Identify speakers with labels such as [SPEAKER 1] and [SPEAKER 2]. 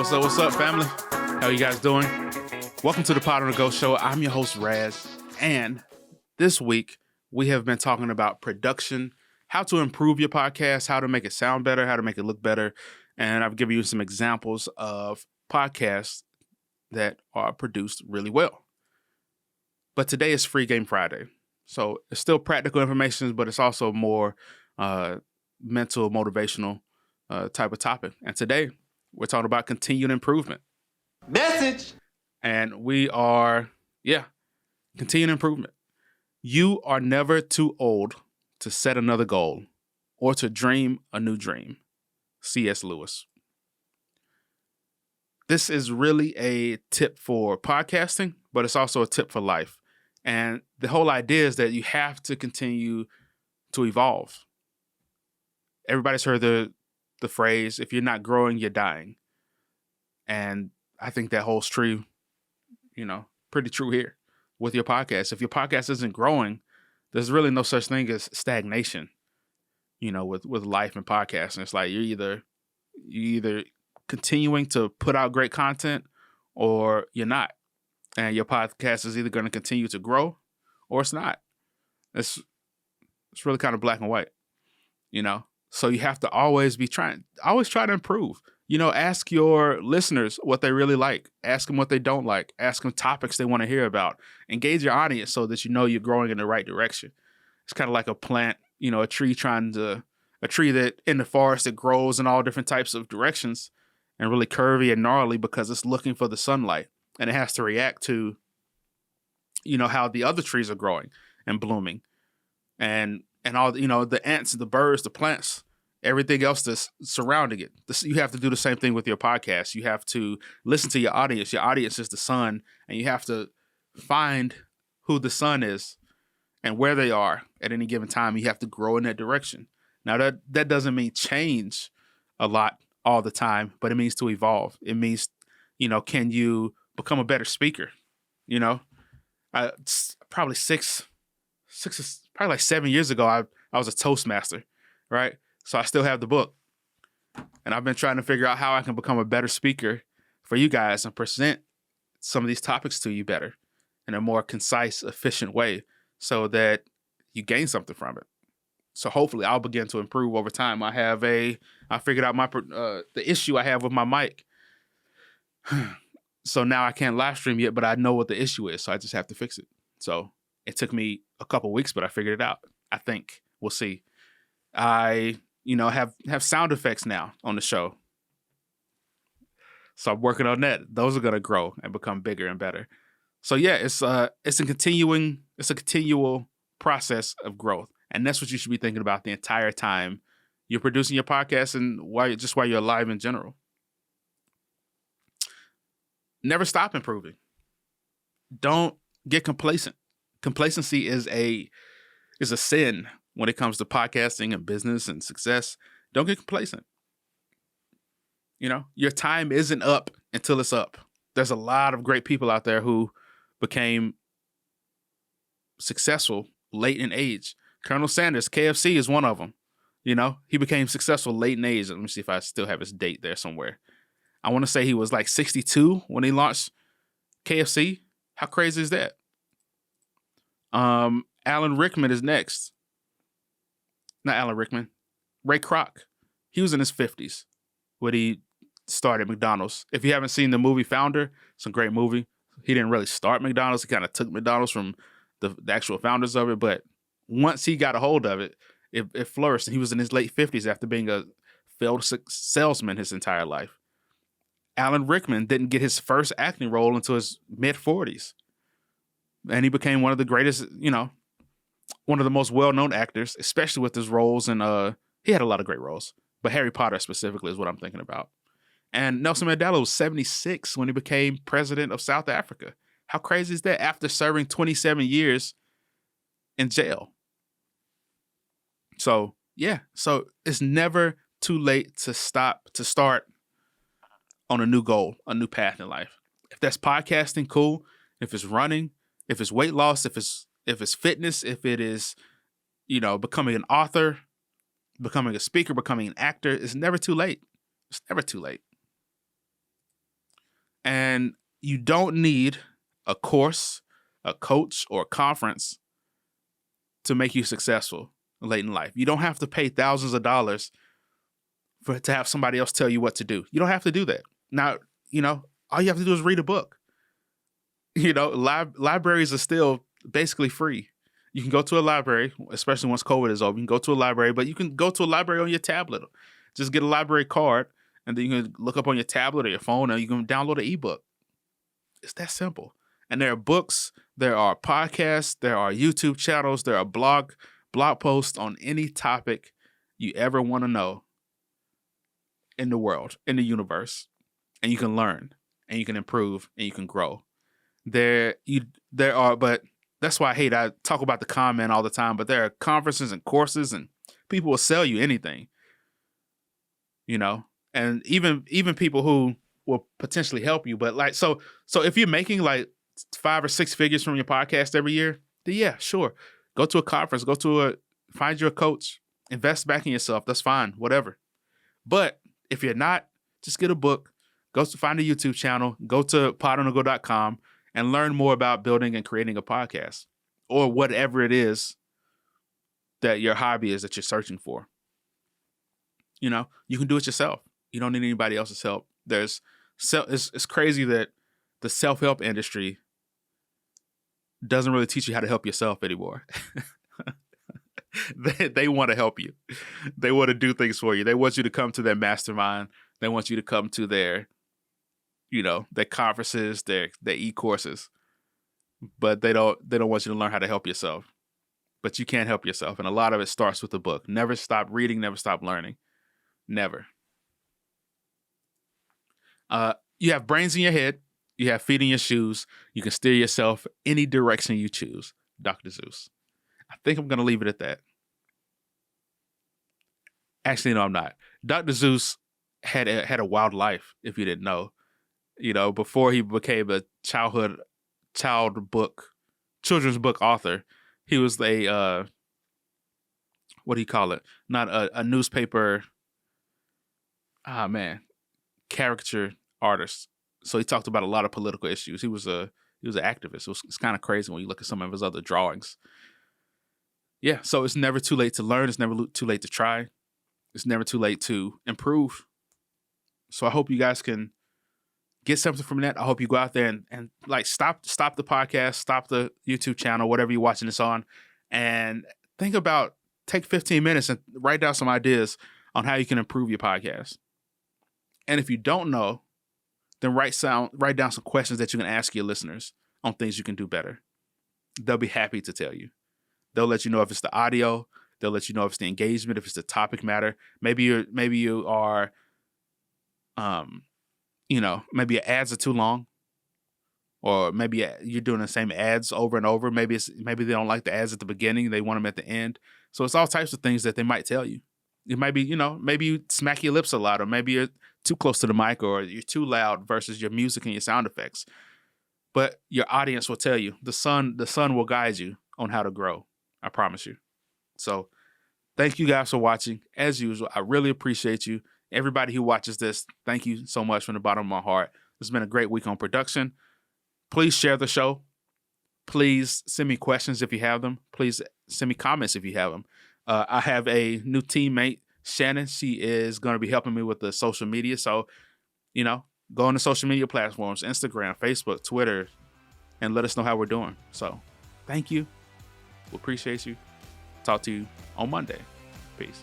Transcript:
[SPEAKER 1] What's up, family? How you guys doing? Welcome to the podonthego show. I'm your host, Raz, and this week we have been talking about production, how to improve your podcast, how to make it sound better, how to make it look better, and I've given you some examples of podcasts that are produced really well. But today is Free Game Friday, so it's still practical information, but it's also more mental, motivational type of topic. And today we're talking about continued improvement.
[SPEAKER 2] Message.
[SPEAKER 1] And we are, continued improvement. You are never too old to set another goal or to dream a new dream. C.S. Lewis. This is really a tip for podcasting, but it's also a tip for life. And the whole idea is that you have to continue to evolve. Everybody's heard the phrase, if you're not growing, you're dying. And I think that holds true, pretty true here with your podcast. If your podcast isn't growing, there's really no such thing as stagnation, with life and podcasting. It's like you're either continuing to put out great content or you're not. And your podcast is either going to continue to grow or it's not. It's really kind of black and white, So you have to always try to improve. Ask your listeners what they really like. Ask them what they don't like. Ask them topics they want to hear about. Engage your audience so that you're growing in the right direction. It's kind of like a plant, a tree that in the forest that grows in all different types of directions and really curvy and gnarly because it's looking for the sunlight and it has to react to, how the other trees are growing and blooming and all, the ants, the birds, the plants, everything else that's surrounding it. You have to do the same thing with your podcast. You have to listen to your audience. Your audience is the sun, and you have to find who the sun is and where they are at any given time. You have to grow in that direction. Now, that doesn't mean change a lot all the time, but it means to evolve. It means, can you become a better speaker? Probably like 7 years ago, I was a Toastmaster, right? So I still have the book. And I've been trying to figure out how I can become a better speaker for you guys and present some of these topics to you better in a more concise, efficient way so that you gain something from it. So hopefully I'll begin to improve over time. I figured out the issue I have with my mic. So now I can't live stream yet, but I know what the issue is. So I just have to fix it. So it took me a couple weeks, but I figured it out. I think. We'll see. I have sound effects now on the show. So I'm working on that. Those are going to grow and become bigger and better. So yeah, it's a continual process of growth. And that's what you should be thinking about the entire time you're producing your podcast and while you're alive in general. Never stop improving. Don't get complacent. Complacency is a sin when it comes to podcasting and business and success. Don't get complacent. Your time isn't up until it's up. There's a lot of great people out there who became successful late in age. Colonel Sanders, KFC is one of them. He became successful late in age. Let me see if I still have his date there somewhere. I want to say he was like 62 when he launched KFC. How crazy is that? Alan Rickman is next. Not Alan Rickman. Ray Kroc. He was in his 50s when he started McDonald's. If you haven't seen the movie Founder, it's a great movie. He didn't really start McDonald's. He kind of took McDonald's from the actual founders of it. But once he got a hold of it, it flourished. And he was in his late 50s after being a failed salesman his entire life. Alan Rickman didn't get his first acting role until his mid-40s. And he became one of the greatest, one of the most well-known actors, especially with his roles. And he had a lot of great roles, but Harry Potter specifically is what I'm thinking about. And Nelson Mandela was 76 when he became president of South Africa. How crazy is that? After serving 27 years in jail. So it's never too late to start on a new goal, a new path in life. If that's podcasting, cool. If it's running, if it's weight loss, if it's fitness, if it is, becoming an author, becoming a speaker, becoming an actor, it's never too late. It's never too late. And you don't need a course, a coach, or a conference to make you successful late in life. You don't have to pay thousands of dollars to have somebody else tell you what to do. You don't have to do that. Now, all you have to do is read a book. Libraries are still basically free. You can go to a library, especially once COVID is over. You can go to a library, but you can go to a library on your tablet. Just get a library card, and then you can look up on your tablet or your phone, and you can download an ebook. It's that simple. And there are books, there are podcasts, there are YouTube channels, there are blog posts on any topic you ever want to know in the world, in the universe. And you can learn, and you can improve, and you can grow. But that's why I talk about the con man all the time, but there are conferences and courses, and people will sell you anything, and even people who will potentially help you. But so if you're making like 5 or 6 figures from your podcast every year, then yeah, sure. Go to a conference, find you a coach, invest back in yourself. That's fine, whatever. But if you're not, just get a book, find a YouTube channel, go to podonthego.com and learn more about building and creating a podcast or whatever it is that your hobby is that you're searching for. You can do it yourself. You don't need anybody else's help. It's crazy that the self-help industry doesn't really teach you how to help yourself anymore. They want to help you. They want to do things for you. They want you to come to their mastermind. They want you to come to their conferences, their e-courses. But they don't want you to learn how to help yourself. But you can't help yourself. And a lot of it starts with a book. Never stop reading, never stop learning. Never. You have brains in your head. You have feet in your shoes. You can steer yourself any direction you choose. Dr. Zeus. I think I'm going to leave it at that. Actually, no, I'm not. Dr. Zeus had a wild life, if you didn't know. Before he became a children's book author, he was what do you call it? Not a newspaper, caricature artist. So he talked about a lot of political issues. He was an activist. It's kind of crazy when you look at some of his other drawings. Yeah, so it's never too late to learn. It's never too late to try. It's never too late to improve. So I hope you guys can get something from that. I hope you go out there and stop the podcast, stop the YouTube channel, whatever you're watching this on, and take 15 minutes and write down some ideas on how you can improve your podcast. And if you don't know, then write down some questions that you can ask your listeners on things you can do better. They'll be happy to tell you. They'll let you know if it's the audio. They'll let you know if it's the engagement, if it's the topic matter. Maybe you are, maybe your ads are too long, or maybe you're doing the same ads over and over. Maybe they don't like the ads at the beginning. They want them at the end. So it's all types of things that they might tell you. It might be, maybe you smack your lips a lot, or maybe you're too close to the mic, or you're too loud versus your music and your sound effects. But your audience will tell you. The sun will guide you on how to grow. I promise you. So thank you guys for watching. As usual, I really appreciate you. Everybody who watches this, thank you so much from the bottom of my heart. It's been a great week on production. Please share the show. Please send me questions if you have them. Please send me comments if you have them. I have a new teammate, Shannon. She is going to be helping me with the social media. So, go on the social media platforms, Instagram, Facebook, Twitter, and let us know how we're doing. So thank you. We appreciate you. Talk to you on Monday. Peace.